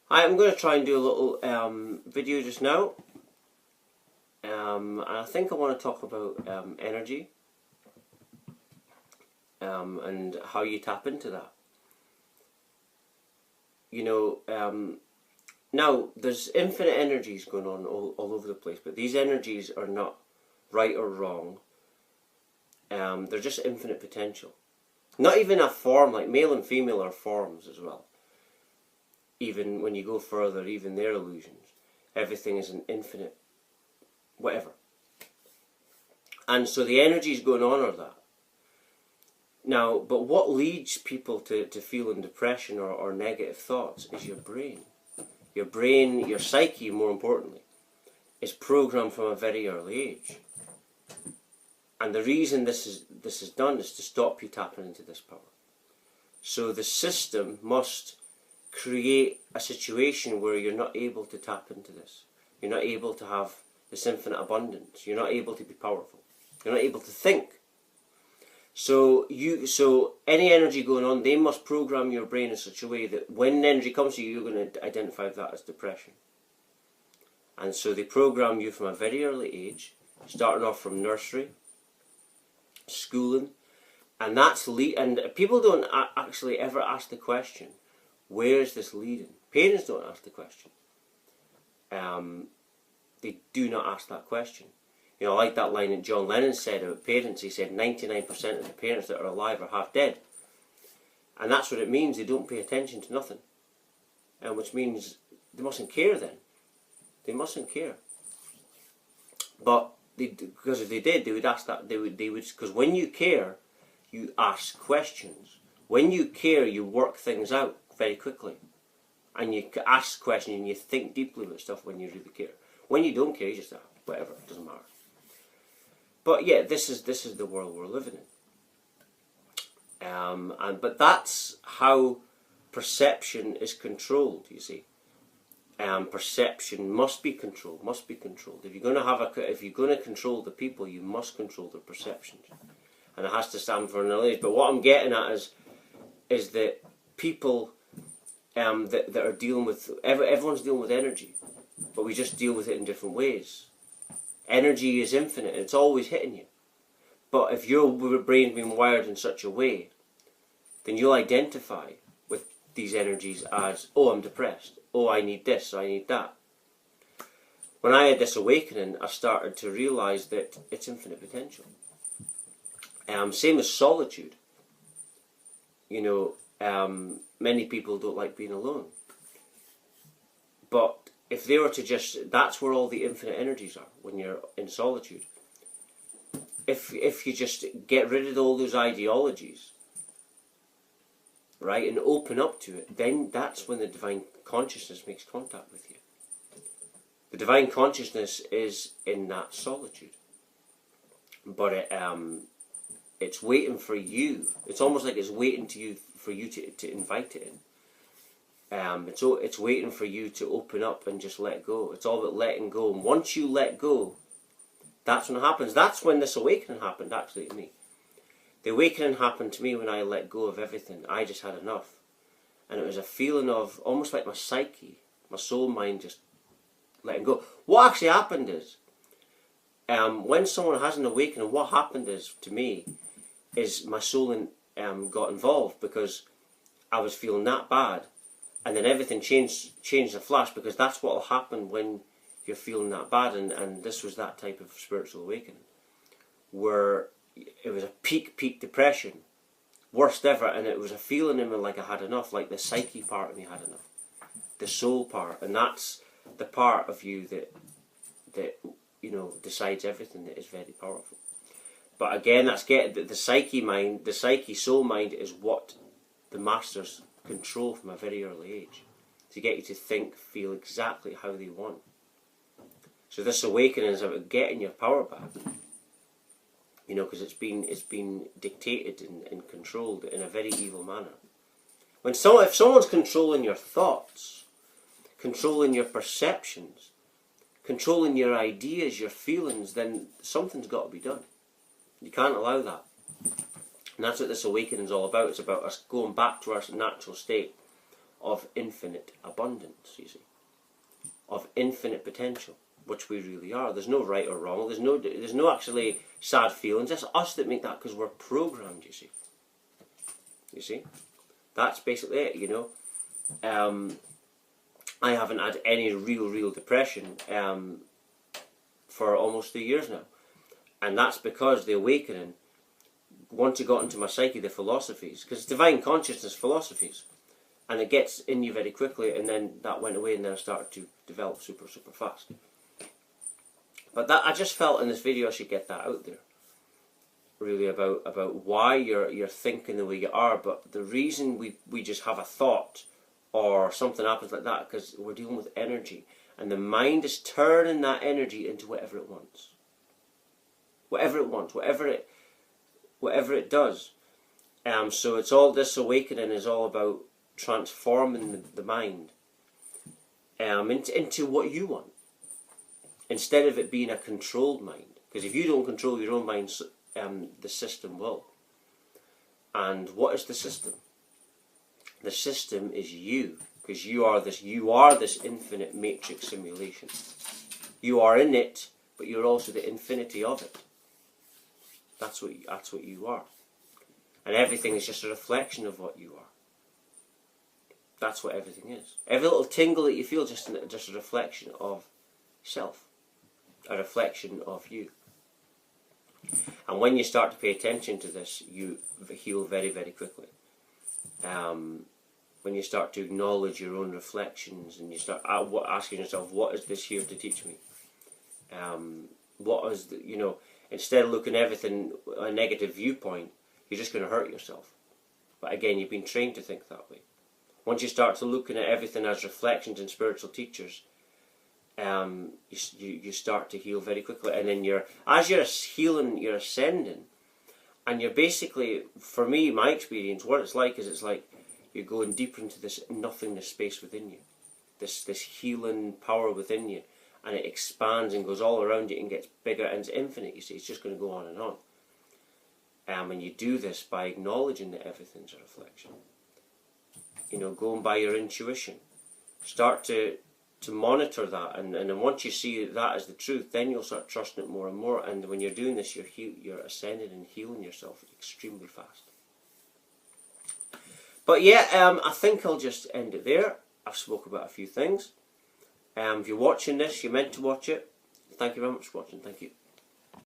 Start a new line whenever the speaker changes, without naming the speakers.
I'm going to try and do a little video just now, and I think I want to talk about energy and how you tap into that. You know, now there's infinite energies going on all over the place, but these energies are not right or wrong. They're just infinite potential. Not even a form, like male and female are forms as well. Even when you go further, even they're illusions. Everything is an infinite whatever. And so the energies going on are that. Now, but what leads people to feeling depression or negative thoughts is your brain. Your brain, your psyche more importantly, is programmed from a very early age. And the reason this is done is to stop you tapping into this power. So the system must create a situation where you're not able to tap into this. You're not able to have this infinite abundance. You're not able to be powerful. You're not able to think. So any energy going on, they must program your brain in such a way that when energy comes to you, you're going to identify that as depression. And so they program you from a very early age, starting off from nursery, schooling, and and people don't actually ever ask the question, where is this leading? Parents don't ask the question. They do not ask that question. You know, like that line that John Lennon said about parents. He said 99% of the parents that are alive are half dead. And that's what it means. They don't pay attention to nothing. And which means they mustn't care then. They mustn't care. But because if they did, they would ask that. They would because when you care, you ask questions. When you care, you work things out very quickly, and you ask questions and you think deeply about stuff when you really care. When you don't care, you just whatever, it doesn't matter. But yeah, this is the world we're living in, but that's how perception is controlled. You see, perception must be controlled. Must be controlled. If you're going to control the people, you must control their perceptions, and it has to stand for an age. But what I'm getting at is that people that are dealing with everyone's dealing with energy, but we just deal with it in different ways. Energy is infinite, it's always hitting you. But if your brain's been wired in such a way, then you'll identify with these energies as, oh, I'm depressed, oh, I need this, I need that. When I had this awakening, I started to realise that it's infinite potential. Same as solitude. You know, many people don't like being alone. But if they were to that's where all the infinite energies are, when you're in solitude. If you just get rid of all those ideologies, right, and open up to it, then that's when the divine consciousness makes contact with you. The divine consciousness is in that solitude. But it's waiting for you. It's almost like it's waiting for you to invite it in. It's waiting for you to open up and just let go. It's all about letting go. And once you let go, that's when it happens. That's when this awakening happened, actually, to me. The awakening happened to me when I let go of everything. I just had enough. And it was a feeling of almost like my psyche, my soul, mind just letting go. What actually happened is, when someone has an awakening, what happened is, to me, is my soul got involved because I was feeling that bad. And then everything changed in a flash, because that's what will happen when you're feeling that bad. And this was that type of spiritual awakening, where it was a peak depression, worst ever, and it was a feeling in me like I had enough, like the psyche part of me had enough, the soul part, and that's the part of you that you know decides everything, that is very powerful. But again, that's the psyche mind, the psyche soul mind is what the masters control from a very early age, to get you to think, feel exactly how they want. So this awakening is about getting your power back, you know, because it's been dictated and controlled in a very evil manner. If someone's controlling your thoughts, controlling your perceptions, controlling your ideas, your feelings, then something's got to be done. You can't allow that. And that's what this awakening is all about. It's about us going back to our natural state of infinite abundance, you see, of infinite potential, which we really are. There's no right or wrong. There's no actually sad feelings. It's us that make that because we're programmed, you see. You see? That's basically it, you know. I haven't had any real depression for almost 3 years now. And that's because the awakening, once it got into my psyche, the philosophies, because it's divine consciousness philosophies, and it gets in you very quickly, and then that went away, and then I started to develop super fast. But that, I just felt in this video I should get that out there, really, about why you're thinking the way you are. But the reason we just have a thought or something happens like that, because we're dealing with energy, and the mind is turning that energy into whatever it wants. Whatever it wants, whatever it does. So it's all, this awakening is all about transforming the mind into what you want, instead of it being a controlled mind. Because if you don't control your own mind, the system will. And what is the system? The system is you, because you are this infinite matrix simulation. You are in it, but you're also the infinity of it. That's what you are. And everything is just a reflection of what you are. That's what everything is. Every little tingle that you feel is just a reflection of self. A reflection of you. And when you start to pay attention to this, you heal very quickly. When you start to acknowledge your own reflections, and you start asking yourself, what is this here to teach me? What is you know, instead of looking at everything a negative viewpoint, you're just going to hurt yourself. But again, you've been trained to think that way. Once you start to looking at everything as reflections and spiritual teachers, you start to heal very quickly. And then as you're healing, you're ascending, and you're basically, for me, my experience, what it's like is you're going deeper into this nothingness space within you, this healing power within you, and it expands and goes all around you and gets bigger, and it's infinite. You see, it's just going to go on and on. And you do this by acknowledging that everything's a reflection. You know, going by your intuition. Start to monitor that, and then once you see that as the truth, then you'll start trusting it more and more. And when you're doing this, you're ascending and healing yourself extremely fast. But yeah, I think I'll just end it there. I've spoke about a few things. If you're watching this, you're meant to watch it. Thank you very much for watching. Thank you.